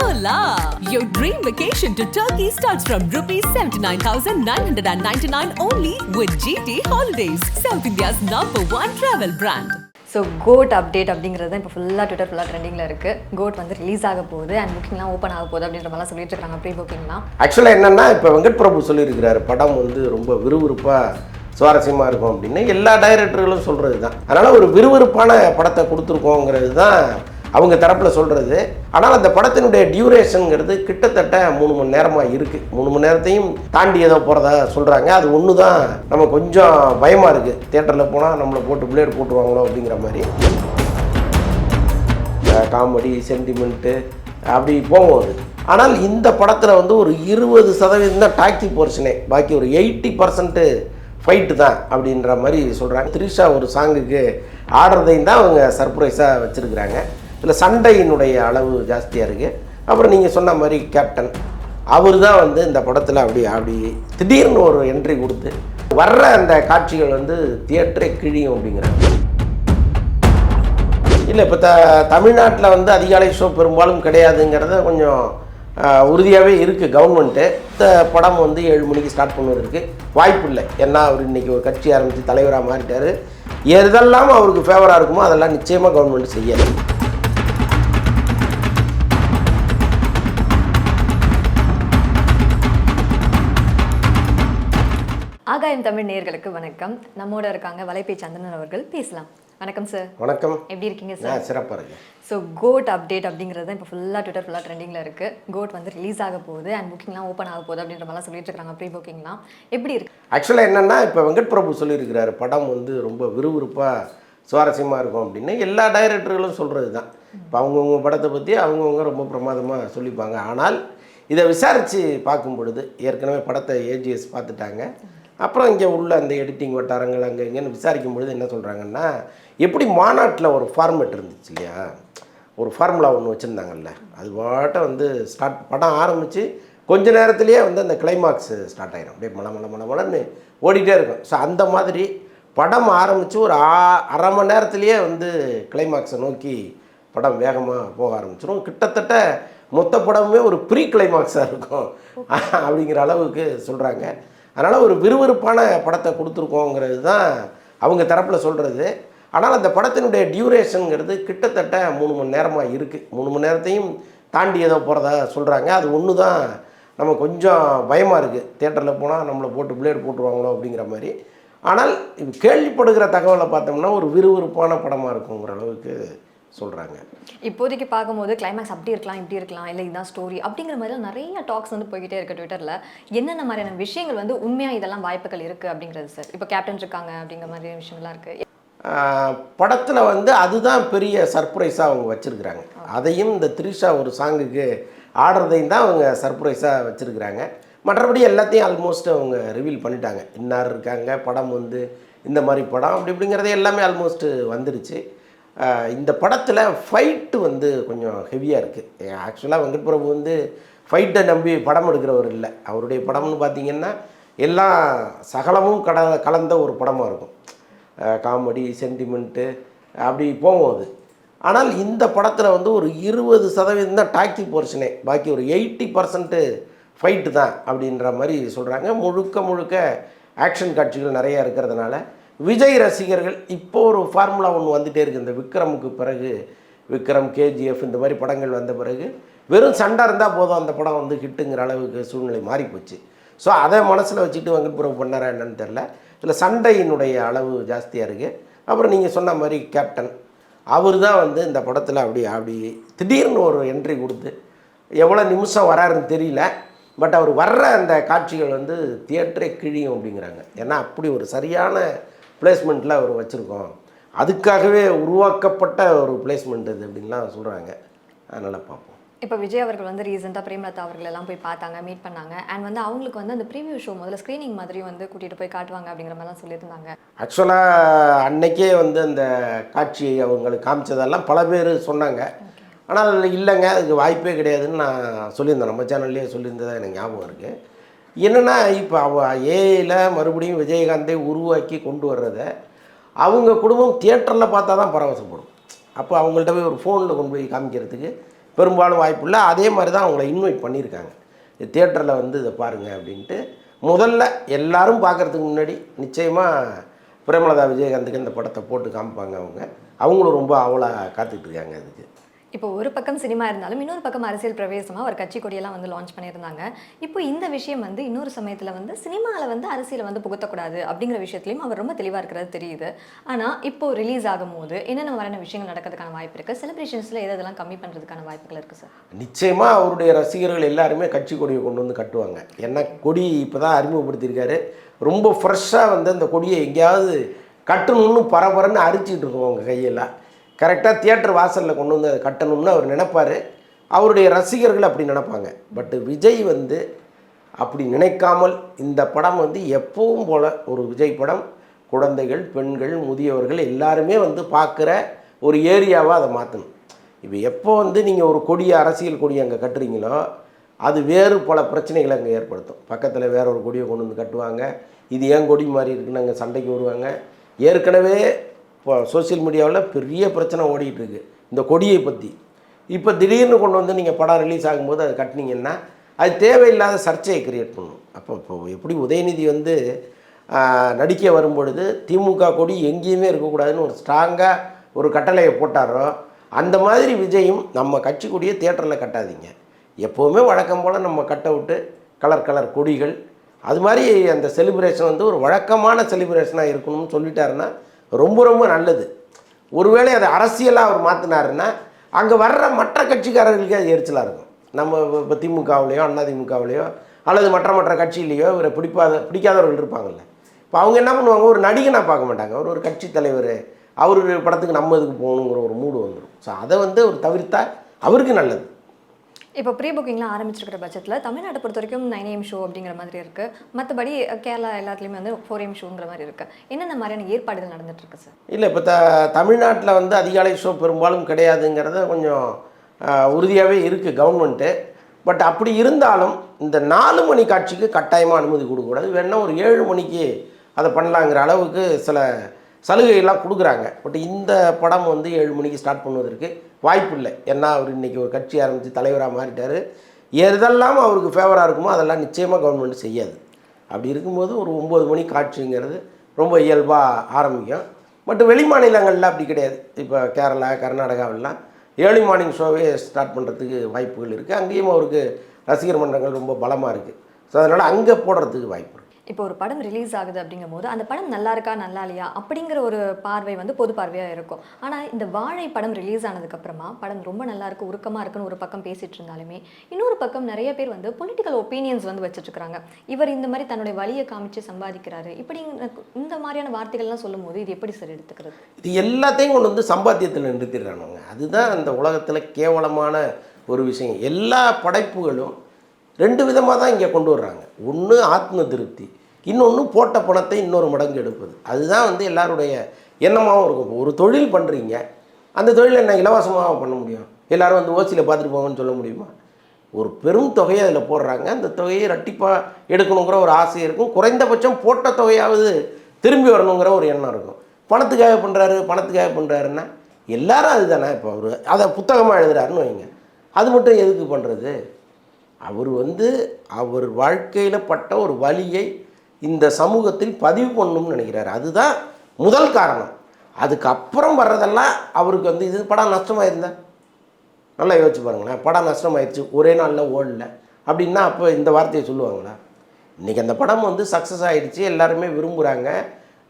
Hola! Your dream vacation to Turkey starts from rupees 79,999 only with GT Holidays, South India's #1 travel brand. So code update அப்படிங்கிறது இப்போ ஃபுல்லாக Twitter ஃபுல்லாக ட்ரெண்டிங்கில் இருக்குது. Code வந்து release ஆக போகுது அண்ட் புக்கிங்லாம் ஓப்பன் ஆக போகுது அப்படின்ற மாதிரிலாம் சொல்லிட்டு இருக்காங்க. ப்ரீ புக்கிங்லாம் ஆக்சுவலாக என்னென்னா இப்போ வெங்கட் பிரபு சொல்லியிருக்கிறாரு படம் வந்து ரொம்ப விறுவிறுப்பாக சுவாரஸ்யமாக இருக்கும் அப்படின்னு எல்லா டைரக்டர்களும் சொல்கிறது தான். அதனால் ஒரு விறுவிறுப்பான படத்தை கொடுத்துருக்கோங்கிறது தான் அவங்க தரப்பில் சொல்கிறது. ஆனால் அந்த படத்தினுடைய டியூரேஷனுங்கிறது கிட்டத்தட்ட 3 மணி நேரமாக இருக்குது. 3 மணி நேரத்தையும் தாண்டி ஏதோ போகிறதா சொல்கிறாங்க. அது ஒன்று தான் நம்ம கொஞ்சம் பயமாக இருக்குது. தியேட்டரில் போனால் நம்மளை போட்டு பிளேட் போட்டுருவாங்களோ அப்படிங்கிற மாதிரி. காமெடி சென்டிமெண்ட்டு அப்படி போகும்போது ஆனால் இந்த படத்தில் வந்து ஒரு 20% தான் டாக்ஸி போர்ஷனே, பாக்கி ஒரு 80% ஃபைட்டு தான் அப்படின்ற மாதிரி சொல்கிறாங்க. த்ரிஷா ஒரு சாங்குக்கு ஆடுறதையும் தான் அவங்க சர்ப்ரைஸாக வச்சுருக்குறாங்க. இதில் சண்டையினுடைய அளவு ஜாஸ்தியாக இருக்குது. அப்புறம் நீங்கள் சொன்ன மாதிரி கேப்டன் அவர் தான் வந்து இந்த படத்தில் அப்படி திடீர்னு ஒரு என்ட்ரி கொடுத்து வர்ற அந்த காட்சிகள் வந்து தியேட்டரே கிழியும் அப்படிங்கிறாங்க. இல்லை இப்போ தமிழ்நாட்டில் வந்து அதிகாலை ஷோ பெரும்பாலும் கிடையாதுங்கிறத கொஞ்சம் உறுதியாகவே இருக்குது கவர்மெண்ட்டு. இந்த படம் வந்து 7 மணிக்கு ஸ்டார்ட் பண்ணுவதற்கு வாய்ப்பு இல்லை. ஏன்னா அவர் இன்றைக்கி ஒரு கட்சி ஆரம்பித்து தலைவராக மாறிட்டார். எதெல்லாம் அவருக்கு ஃபேவராக இருக்குமோ அதெல்லாம் நிச்சயமாக கவர்மெண்ட் செய்யலை. ஆகாயம் தமிழ் நேயர்களுக்கு வணக்கம். நம்மோட இருக்காங்க வலைப்பேச்சு சந்திரன் அவர்கள். பேசலாம். வணக்கம் சார். வணக்கம். எப்படி இருக்கீங்க சார்? சிறப்பாக இருக்கு. ஸோ கோட் அப்டேட் அப்படிங்கிறது இப்போ ஃபுல்லாக ட்விட்டர் ஃபுல்லாக ட்ரெண்டிங்கில் இருக்குது. கோட் வந்து ரிலீஸ் ஆக போகுது அண்ட் புக்கிங்லாம் ஓப்பன் ஆக போகுது அப்படின்ற மாதிரிலாம் சொல்லிட்டு இருக்காங்க. ப்ரீ புக்கிங்லாம் எப்படி இருக்கு? ஆக்சுவலாக என்னென்னா இப்போ வெங்கட் பிரபு சொல்லியிருக்கிறாரு படம் வந்து ரொம்ப விறுவிறுப்பாக சுவாரஸ்யமாக இருக்கும் அப்படின்னு எல்லா டைரக்டர்களும் சொல்கிறது தான். இப்போ அவங்கவுங்க படத்தை பற்றி அவங்கவுங்க ரொம்ப பிரமாதமாக சொல்லிப்பாங்க. ஆனால் இதை விசாரித்து பார்க்கும் பொழுது ஏற்கனவே படத்தை ஏஜிஎஸ் பார்த்துட்டாங்க. அப்புறம் இங்கே உள்ள அந்த எடிட்டிங் வட்டாரங்கள் அங்கே இங்கேன்னு விசாரிக்கும் பொழுது என்ன சொல்கிறாங்கன்னா, எப்படி மாநாட்டில் ஒரு ஃபார்மேட் இருந்துச்சு இல்லையா, ஒரு ஃபார்முலா ஒன்று வச்சுருந்தாங்கல்ல, அது பாட்ட வந்து படம் ஆரம்பித்து கொஞ்ச நேரத்துலேயே வந்து அந்த கிளைமாக்ஸ் ஸ்டார்ட் ஆகிடும். அப்படியே மலன்னு ஓடிட்டே இருக்கும். ஸோ அந்த மாதிரி படம் ஆரம்பித்து ஒரு அரை மணி நேரத்துலேயே வந்து கிளைமாக்ஸை நோக்கி படம் வேகமாக போக ஆரம்பிச்சிடும். கிட்டத்தட்ட மொத்த படமுமே ஒரு ப்ரீ கிளைமாக்ஸாக இருக்கும் அப்படிங்கிற அளவுக்கு சொல்கிறாங்க. அதனால் ஒரு விறுவிறுப்பான படத்தை கொடுத்துருக்கோங்கிறது தான் அவங்க தரப்பில் சொல்கிறது. ஆனால் அந்த படத்தினுடைய டியூரேஷனுங்கிறது கிட்டத்தட்ட 3 மணி நேரமாக இருக்குது. 3 மணி நேரத்தையும் தாண்டி ஏதோ போகிறதா சொல்கிறாங்க. அது ஒன்று தான் நம்ம கொஞ்சம் பயமாக இருக்குது. தியேட்டரில் போனால் நம்மளை போட்டு பிளேட் போட்டுருவாங்களோ அப்படிங்கிற மாதிரி. ஆனால் கேள்விப்படுகிற தகவலை பார்த்தோம்னா ஒரு விறுவிறுப்பான படமாக இருக்குங்கிற அளவுக்கு சொல்கிறாங்க. இப்போதைக்கு பார்க்கும்போது கிளைமேக்ஸ் அப்படி இருக்கலாம், இப்படி இருக்கலாம், இல்லை இதுதான் ஸ்டோரி அப்படிங்கிற மாதிரிலாம் நிறைய டாக்ஸ் வந்து போய்கிட்டே இருக்குது ட்விட்டரில். என்னென்ன மாதிரியான விஷயங்கள் வந்து உண்மையாக இதெல்லாம் வாய்ப்புகள் இருக்குது அப்படிங்கிறது சார்? இப்போ கேப்டன் இருக்காங்க அப்படிங்கிற மாதிரியான விஷயங்கள்லாம் இருக்குது படத்தில் வந்து அதுதான் பெரிய சர்ப்ரைஸாக அவங்க வச்சுருக்குறாங்க. அதையும் இந்த த்ரிஷா ஒரு சாங்குக்கு ஆடுறதையும் தான் அவங்க சர்ப்ரைஸாக வச்சுருக்குறாங்க. மற்றபடி எல்லாத்தையும் ஆல்மோஸ்ட் அவங்க ரிவீல் பண்ணிட்டாங்க. இன்னார் இருக்காங்க, படம் வந்து இந்த மாதிரி படம் அப்படி இப்படிங்கிறதே எல்லாமே ஆல்மோஸ்ட் வந்துருச்சு. இந்த படத்தில் ஃபைட்டு வந்து கொஞ்சம் ஹெவியாக இருக்குது. ஆக்சுவலாக வெங்கட் பிரபு வந்து ஃபைட்டை நம்பி படம் எடுக்கிறவர் இல்லை. அவருடைய படம்னு பார்த்திங்கன்னா எல்லாம் சகலமும் கலந்த ஒரு படமாக இருக்கும். காமெடி சென்டிமெண்ட்டு அப்படி போகும்போது ஆனால் இந்த படத்தில் வந்து ஒரு 20% தான் டாக்ஸி போர்ஷனே, பாக்கி ஒரு 80% ஃபைட்டு தான் அப்படின்ற மாதிரி சொல்கிறாங்க. முழுக்க ஆக்ஷன் காட்சிகள் நிறையா இருக்கிறதுனால விஜய் ரசிகர்கள் இப்போ ஒரு ஃபார்முலா ஒன்று வந்துகிட்டே இருக்குது. இந்த விக்ரமுக்கு பிறகு விக்ரம், கேஜிஎஃப் இந்த மாதிரி படங்கள் வந்த பிறகு வெறும் சண்டை இருந்தால் போதும் அந்த படம் வந்து ஹிட்டுங்கிற அளவுக்கு சூழ்நிலை மாறிப்போச்சு. ஸோ அதை மனசில் வச்சுட்டு வெங்கட் பிரபு பண்ணாரா என்னன்னு தெரில. இதில் சண்டையினுடைய அளவு ஜாஸ்தியாக இருக்குது. அப்புறம் நீங்கள் சொன்ன மாதிரி கேப்டன் அவர் தான் வந்து இந்த படத்தில் அப்படி திடீர்னு ஒரு என்ட்ரி கொடுத்து எவ்வளோ நிமிஷம் வராருன்னு தெரியல. பட் அவர் வர்ற அந்த காட்சிகள் வந்து தியேட்டரே கிழியும் அப்படிங்கிறாங்க. ஏன்னா அப்படி ஒரு சரியான பிளேஸ்மெண்ட்டில் அவர் வச்சுருக்கோம். அதுக்காகவே உருவாக்கப்பட்ட ஒரு பிளேஸ்மெண்ட் இது அப்படின்லாம் சொல்கிறாங்க. அதனால் பார்ப்போம். இப்போ விஜய் அவர்கள் வந்து ரீசெண்டாக பிரேமலதா அவர்கள் எல்லாம் போய் பார்த்தாங்க, மீட் பண்ணாங்க. அண்ட் வந்து அவங்களுக்கு வந்து அந்த ப்ரீவியூ ஷோ முதல்ல ஸ்க்ரீனிங் மாதிரி வந்து கூட்டிகிட்டு போய் காட்டுவாங்க அப்படிங்கிற மாதிரிலாம் சொல்லியிருந்தாங்க. ஆக்சுவலாக அன்னைக்கே வந்து அந்த காட்சியை அவங்களுக்கு காமிச்சதெல்லாம் பல பேர் சொன்னாங்க. ஆனால் இல்லைங்க அதுக்கு வாய்ப்பே கிடையாதுன்னு நான் சொல்லியிருந்தேன். நம்ம சேனல்லையே சொல்லியிருந்ததாக எனக்கு ஞாபகம் இருக்குது. என்னென்னா இப்போ ஏஐயில் மறுபடியும் விஜயகாந்தை உருவாக்கி கொண்டு வர்றத அவங்க குடும்பம் தியேட்டரில் பார்த்தா தான் பரவசப்படும். அப்போ அவங்கள்ட்ட போய் ஒரு ஃபோனில் கொண்டு போய் காமிக்கிறதுக்கு பெரும்பாலும் வாய்ப்பு இல்லை. அதே மாதிரி தான் அவங்கள இன்வைட் பண்ணியிருக்காங்க, தியேட்டரில் வந்து இதை பாருங்கள் அப்படின்ட்டு. முதல்ல எல்லாரும் பார்க்குறதுக்கு முன்னாடி நிச்சயமாக பிரேமலதா விஜயகாந்துக்கு இந்த படத்தை போட்டு காமிப்பாங்க. அவங்களும் ரொம்ப அவளாக காத்துட்ருக்காங்க அதுக்கு. இப்போ ஒரு பக்கம் சினிமா இருந்தாலும் இன்னொரு பக்கம் அரசியல் பிரவேசமாக ஒரு கட்சி கொடியெல்லாம் வந்து லான்ச் பண்ணியிருந்தாங்க. இப்போ இந்த விஷயம் வந்து இன்னொரு சமயத்தில் வந்து சினிமாவில் வந்து அரசியலை வந்து புகுத்தக்கூடாது அப்படிங்கிற விஷயத்துலையும் அவர் ரொம்ப தெளிவாக இருக்கிறது தெரியுது. ஆனால் இப்போ ரிலீஸ் ஆகும்போது என்னென்ன வரான விஷயங்கள் நடக்கிறதுக்கான வாய்ப்பு இருக்குது? செலிப்ரேஷன்ஸில் எதெல்லாம் கம்மி பண்ணுறதுக்கான வாய்ப்புகள் இருக்குது சார்? நிச்சயமாக அவருடைய ரசிகர்கள் எல்லாருமே கட்சி கொடியை கொண்டு வந்து கட்டுவாங்க. ஏன்னா கொடி இப்போ தான் அறிமுகப்படுத்தியிருக்காரு. ரொம்ப ஃப்ரெஷ்ஷாக வந்து அந்த கொடியை எங்கேயாவது கட்டணும்னு பரபரன்னு அரிச்சிட்டு இருக்கோம் அவங்க கையெல்லாம். கரெக்டாக தியேட்டர் வாசலில் கொண்டு வந்து அதை கட்டணும்னு அவர் நினைப்பார். அவருடைய ரசிகர்கள் அப்படி நினைப்பாங்க. பட் விஜய் வந்து அப்படி நினைக்காமல் இந்த படம் வந்து எப்பவும் போல் ஒரு விஜய் படம் குழந்தைகள், பெண்கள், முதியவர்கள் எல்லாருமே வந்து பார்க்குற ஒரு ஏரியாவாக அதை மாற்றணும். இப்போ எப்போ வந்து நீங்கள் ஒரு கொடியை, அரசியல் கொடியை அங்கே கட்டுறீங்களோ அது வேறு பல பிரச்சனைகளை அங்கே ஏற்படுத்தும். பக்கத்தில் வேற ஒரு கொடியை கொண்டு வந்து கட்டுவாங்க. இது ஏன் கொடி மாதிரி இருக்குன்னு அங்கே சண்டைக்கு வருவாங்க. ஏற்கனவே இப்போ சோசியல் மீடியாவில் பெரிய பிரச்சனை ஓடிட்டுருக்கு இந்த கொடியை பற்றி. இப்போ திடீர்னு கொண்டு வந்து நீங்கள் படம் ரிலீஸ் ஆகும்போது அதை கட்டினீங்கன்னா அது தேவையில்லாத சர்ச்சையை கிரியேட் பண்ணும். இப்போ எப்படி உதயநிதி வந்து நடிக்க வரும்பொழுது திமுக கொடி எங்கேயுமே இருக்கக்கூடாதுன்னு ஒரு ஸ்ட்ராங்காக ஒரு கட்டளையை போட்டாரோ, அந்த மாதிரி விஜயும் நம்ம கட்சி கொடியை தியேட்டரில் கட்டாதீங்க, எப்போவுமே வழக்கம் போல் நம்ம கட் அவுட்டு, கலர் கலர் கொடிகள், அது மாதிரி அந்த செலிப்ரேஷன் வந்து ஒரு வழக்கமான செலிப்ரேஷனாக இருக்கணும்னு சொல்லிட்டாருன்னா ரொம்ப ரொம்ப நல்லது. ஒருவேளை அதை அரசியலாக அவர் மாற்றினாருன்னா அங்கே வர்ற மற்ற கட்சிக்காரர்களுக்கே அது எரிச்சலாக இருக்கும். நம்ம இப்போ திமுகவிலையோ அதிமுகவிலையோ அல்லது மற்ற கட்சியிலையோ இவரை பிடிக்காதவர்கள் இருப்பாங்கள்ல. இப்போ அவங்க என்ன பண்ணுவாங்க, ஒரு நடிகனாக பார்க்க மாட்டாங்க, ஒரு கட்சி தலைவர், அவர் படத்துக்கு நம்ம இதுக்கு போகணுங்கிற ஒரு மூடு வந்துடும். ஸோ அதை வந்து அவர் தவிர்த்தா அவருக்கு நல்லது. இப்போ ப்ரீ புக்கிங்லாம் ஆரம்பிச்சிருக்கிற பட்சத்தில் தமிழ்நாட்டை பொறுத்த வரைக்கும் 9 AM ஷோ அப்படிங்கிற மாதிரி இருக்குது. மற்றபடி கேரளா எல்லாத்துலேயுமே வந்து 4 AM ஷோங்கிற மாதிரி இருக்குது. என்னென்ன மாதிரியான ஏற்பாடுகள் நடந்துகிட்ருக்கு சார்? இல்லை, இப்போ தமிழ்நாட்டில் வந்து அதிகாலை ஷோ பெரும்பாலும் கிடையாதுங்கிறத கொஞ்சம் உறுதியாகவே இருக்குது கவர்மெண்ட்டு. பட் அப்படி இருந்தாலும் இந்த 4 மணி காட்சிக்கு கட்டாயமாக அனுமதி கொடுக்கக்கூடாது. வேணா ஒரு 7 மணிக்கு அதை பண்ணலாங்கிற அளவுக்கு சில சலுகைகள்லாம் கொடுக்குறாங்க. பட் இந்த படம் வந்து 7 மணிக்கு ஸ்டார்ட் பண்ணுவதற்கு வாய்ப்பு இல்லை. ஏன்னா அவர் இன்றைக்கி ஒரு கட்சி ஆரம்பித்து தலைவராக மாறிட்டார். எதெல்லாம் அவருக்கு ஃபேவராக இருக்குமோ அதெல்லாம் நிச்சயமாக கவர்மெண்ட் செய்யாது. அப்படி இருக்கும்போது ஒரு 9 மணி காட்சிங்கிறது ரொம்ப இயல்பாக ஆரம்பிக்கும். பட் வெளி மாநிலங்களில் அப்படி கிடையாது. இப்போ கேரளா, கர்நாடகாவெல்லாம் ஏர்லி மார்னிங் ஷோவே ஸ்டார்ட் பண்ணுறதுக்கு வாய்ப்புகள் இருக்குது. அங்கேயும் அவருக்கு ரசிகர் மன்றங்கள் ரொம்ப பலமாக இருக்குது. ஸோ அதனால் அங்கே போடுறதுக்கு வாய்ப்பு இருக்குது. இப்போ ஒரு படம் ரிலீஸ் ஆகுது அப்படிங்கும் போது அந்த படம் நல்லா இருக்கா நல்லா இல்லையா அப்படிங்கிற ஒரு பார்வை வந்து பொது பார்வையாக இருக்கும். ஆனால் இந்த வாழை படம் ரிலீஸ் ஆனதுக்கப்புறமா படம் ரொம்ப நல்லா இருக்குது, உருக்கமாக இருக்குன்னு ஒரு பக்கம் பேசிகிட்டு இருந்தாலுமே இன்னொரு பக்கம் நிறைய பேர் வந்து பொலிட்டிக்கல் ஒப்பீனியன்ஸ் வந்து வச்சுட்ருக்காங்க. இவர் இந்த மாதிரி தன்னுடைய வழியை காமிச்சு சம்பாதிக்கிறாரு இப்படி இந்த மாதிரியான வார்த்தைகள்லாம் சொல்லும் போது இது எப்படி சார் எடுத்துக்கிறது? இது எல்லாத்தையும் கொண்டு வந்து சம்பாத்தியத்தில் நிறுத்திடுறானுங்க. அதுதான் அந்த உலகத்தில் கேவலமான ஒரு விஷயம். எல்லா படைப்புகளும் 2 விதமாக தான் இங்கே கொண்டு வர்றாங்க. ஒன்று ஆத்ம திருப்தி, இன்னொன்று போட்ட பணத்தை இன்னொரு மடங்கு எடுப்பது. அதுதான் வந்து எல்லாருடைய எண்ணமாகவும் இருக்கும். இப்போ ஒரு தொழில் பண்ணுறீங்க, அந்த தொழிலை என்ன இலவசமாக பண்ண முடியும்? எல்லோரும் வந்து ஓசியில் பார்த்துட்டு போங்கன்னு சொல்ல முடியுமா? ஒரு பெரும் தொகையை அதில் போடுறாங்க. அந்த தொகையை ரெட்டிப்பாக எடுக்கணுங்கிற ஒரு ஆசை இருக்கும். குறைந்தபட்சம் போட்ட தொகையாவது திரும்பி வரணுங்கிற ஒரு எண்ணம் இருக்கும். பணத்துக்காக பண்ணுறாருன்னா எல்லாரும் அதுதானே. இப்போ அவர் அதை புத்தகமாக எழுதுறாருன்னு வைங்க, அது மட்டும் எதுக்கு பண்ணுறது? அவர் வந்து அவர் வாழ்க்கையில் பட்ட ஒரு வலியை இந்த சமூகத்தில் பதிவு பண்ணணும்னு நினைக்கிறார். அதுதான் முதல் காரணம். அதுக்கப்புறம் வர்றதெல்லாம் அவருக்கு வந்து இது படம் நஷ்டமாயிருந்தா நல்லா யோசிச்சு பாருங்களேன். படம் நஷ்டமாயிருச்சு, ஒரே நாளில் ஓடல அப்படின்னா அப்போ இந்த வார்த்தையை சொல்லுவாங்களா? இன்றைக்கி அந்த படம் வந்து சக்ஸஸ் ஆகிடுச்சு, எல்லாருமே விரும்புகிறாங்க.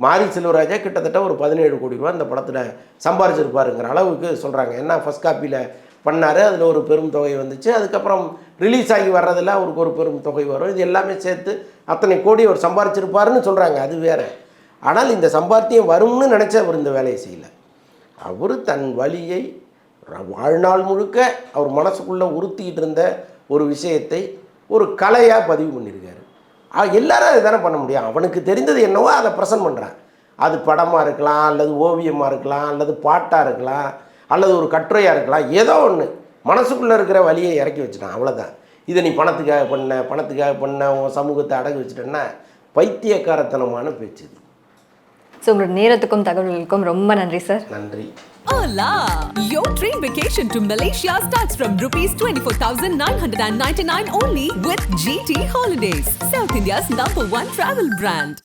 மாரி செல்வராஜா கிட்டத்தட்ட ஒரு 17 கோடி ரூபா இந்த படத்தில் சம்பாரிச்சிருப்பாருங்கிற அளவுக்கு சொல்கிறாங்க. ஏன்னா ஃபஸ்ட் காப்பியில் பண்ணார், அதில் ஒரு பெரும் தொகை வந்துச்சு. அதுக்கப்புறம் ரிலீஸ் ஆகி வர்றதில் அவருக்கு ஒரு பெரும் தொகை வரும். இது எல்லாமே சேர்த்து அத்தனை கோடி அவர் சம்பாரிச்சிருப்பாருன்னு சொல்கிறாங்க, அது வேறு. ஆனால் இந்த சம்பாத்தியம் வரும்னு நினச்ச அவர் இந்த வேலையை செய்யலை. அவர் தன் வழியை வாழ்நாள் முழுக்க அவர் மனசுக்குள்ளே உறுத்திக்கிட்டு இருந்த ஒரு விஷயத்தை ஒரு கலையாக பதிவு பண்ணியிருக்காரு. எல்லாரும் அது தானே பண்ண முடியும். அவனுக்கு தெரிந்தது என்னவோ அதை ப்ரெசன்ட் பண்ணுறான். அது படமாக இருக்கலாம், அல்லது ஓவியமாக இருக்கலாம், அல்லது பாட்டாக இருக்கலாம், அல்லது ஒரு கட்டுரையாக இருக்கலாம். ஏதோ ஒன்று மனசுக்குள்ளே இருக்கிற வழியை இறக்கி வச்சுட்டான், அவ்வளோதான். இதை நீ பணத்துக்காக பண்ண உன் சமூகத்தை அடகு வச்சுட்டேன்னா பைத்தியக்காரத்தனமான பேச்சு. ஸோ உங்களோட நேரத்துக்கும் தகவல்களுக்கும் ரொம்ப நன்றி சார். நன்றி. Hola! Your dream vacation to Malaysia starts from rupees 24,999 only with GT Holidays, South India's #1 travel brand.